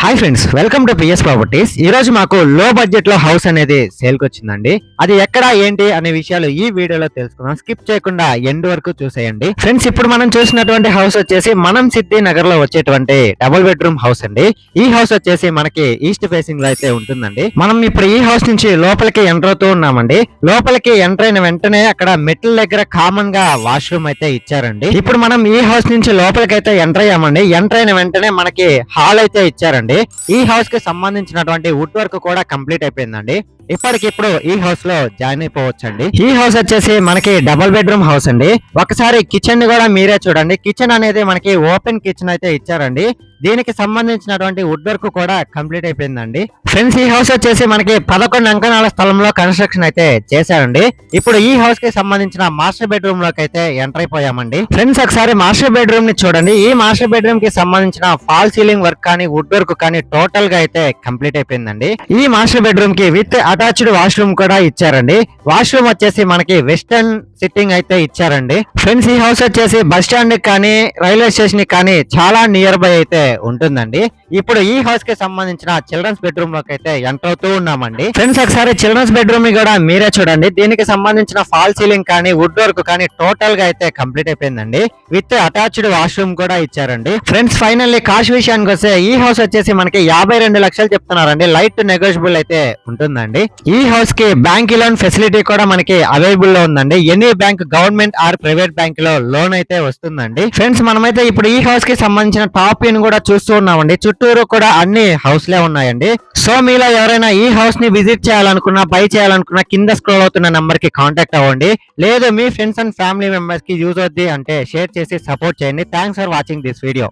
Hi friends, welcome to PS properties. ఈ రోజు మాకు లో బడ్జెట్ లో హౌస్ అనేది సేల్ కి వచ్చిందండి. అది ఎక్కడ ఏంటి అనే విషయాలు ఈ వీడియోలో తెలుసుకుందాం. స్కిప్ చేయకుండా ఎండ్ వరకు చూసేయండి. ఫ్రెండ్స్, ఇప్పుడు మనం చూసినటువంటి హౌస్ వచ్చేసి మనం సిద్ధి నగర్ లో వచ్చేటువంటి డబుల్ బెడ్రూమ్ హౌస్ అండి. ఈ హౌస్ వచ్చేసి మనకి ఈస్ట్ ఫేసింగ్ లో అయితే ఉంటుందండి. మనం ఇప్పుడు ఈ హౌస్ నుంచి లోపలికి ఎంటర్ అవుతూ ఉన్నామండి. లోపలికి ఎంటర్ అయిన వెంటనే అక్కడ మెట్ల దగ్గర కామన్ గా వాష్రూమ్ అయితే ఇచ్చారండి. ఇప్పుడు మనం ఈ హౌస్ నుంచి లోపలికి అయితే ఎంటర్ అయ్యామండి. ఎంటర్ అయిన వెంటనే మనకి హాల్ అయితే ఇచ్చారండి. ఈ హౌస్ కి సంబంధించినటువంటి వుడ్ వర్క్ కూడా కంప్లీట్ అయిపోయిందండి. ఇప్పటికిప్పుడు ఈ హౌస్ లో జాయిన్ అయిపోవచ్చండి. ఈ హౌస్ వచ్చేసి మనకి డబుల్ బెడ్రూమ్ హౌస్ అండి. ఒకసారి కిచెన్ ని కూడా మీరే చూడండి. కిచెన్ అనేది మనకి ఓపెన్ కిచెన్ అయితే ఇచ్చారండి. దీనికి సంబంధించినటువంటి వుడ్ వర్క్ కూడా కంప్లీట్ అయిపోయిందండి. ఫ్రెండ్స్, ఈ హౌస్ వచ్చేసి మనకి 11 అంకణాల స్థలంలో కన్స్ట్రక్షన్ అయితే చేశారండి. ఇప్పుడు ఈ హౌస్ కి సంబంధించిన మాస్టర్ బెడ్రూమ్ లోకి అయితే ఎంటర్ అయిపోయామండి. ఫ్రెండ్స్, ఒకసారి మాస్టర్ బెడ్రూమ్ ని చూడండి. ఈ మాస్టర్ బెడ్రూమ్ కి సంబంధించిన ఫాల్ సీలింగ్ వర్క్ కానీ వుడ్ వర్క్ కానీ టోటల్ గా అయితే కంప్లీట్ అయిపోయిందండి. ఈ మాస్టర్ బెడ్రూమ్ కి విత్ అటాచ్డ్ వాష్రూమ్ కూడా ఇచ్చారండి. వాష్రూమ్ వచ్చేసి మనకి వెస్టర్న్ సిట్టింగ్ అయితే ఇచ్చారండి. ఫ్రెండ్స్, ఈ హౌస్ వచ్చేసి బస్ స్టాండ్ కానీ రైల్వే స్టేషన్ కి కానీ చాలా నియర్ బై అయితే ఉంటుందండి. ఇప్పుడు ఈ హౌస్ కి సంబంధించిన చిల్డ్రన్స్ బెడ్రూమ్ లోకి అయితే ఎంటర్ అవుతూ ఉన్నామండి. ఫ్రెండ్స్, ఒకసారి చిల్డ్రన్స్ బెడ్రూమ్ ని కూడా మీరే చూడండి. దీనికి సంబంధించిన ఫాల్ సీలింగ్ కానీ వుడ్ వర్క్ కానీ టోటల్ గా అయితే కంప్లీట్ అయిపోయిందండి. విత్ అటాచ్డ్ వాష్రూమ్ కూడా ఇచ్చారండి. ఫ్రెండ్స్, ఫైనల్లీ కాస్ట్ విషయానికి వస్తే ఈ హౌస్ వచ్చేసి మనకి 52 లక్షలు చెప్తున్నారండి. లైట్ నెగోషియబుల్ అయితే ఉంటుందండి. ఈ హౌస్ కి బ్యాంక్ లోన్ ఫెసిలిటీ కూడా మనకి అవైలబుల్ లో ఉందండి. Any bank, government or private bank లో లోన్ అయితే వస్తుందండి. ఫ్రెండ్స్, మనమైతే ఇప్పుడు ఈ హౌస్ కి సంబంధించిన టాప్ వ్యూ కూడా చూస్తూ ఉన్నామండి. చుట్టూరు కూడా అన్ని హౌస్ లే ఉన్నాయండి. సో మీలో ఎవరైనా ఈ హౌస్ ని విజిట్ చేయాలనుకున్నా, బై చేయాలనుకున్నా కింద స్క్రోల్ అవుతున్న నంబర్ కి కాంటాక్ట్ అవ్వండి. లేదు మీ ఫ్రెండ్స్ అండ్ ఫ్యామిలీ మెంబర్స్ కి యూజ్ అవుద్ది అంటే షేర్ చేసి సపోర్ట్ చేయండి. Thanks for watching this video.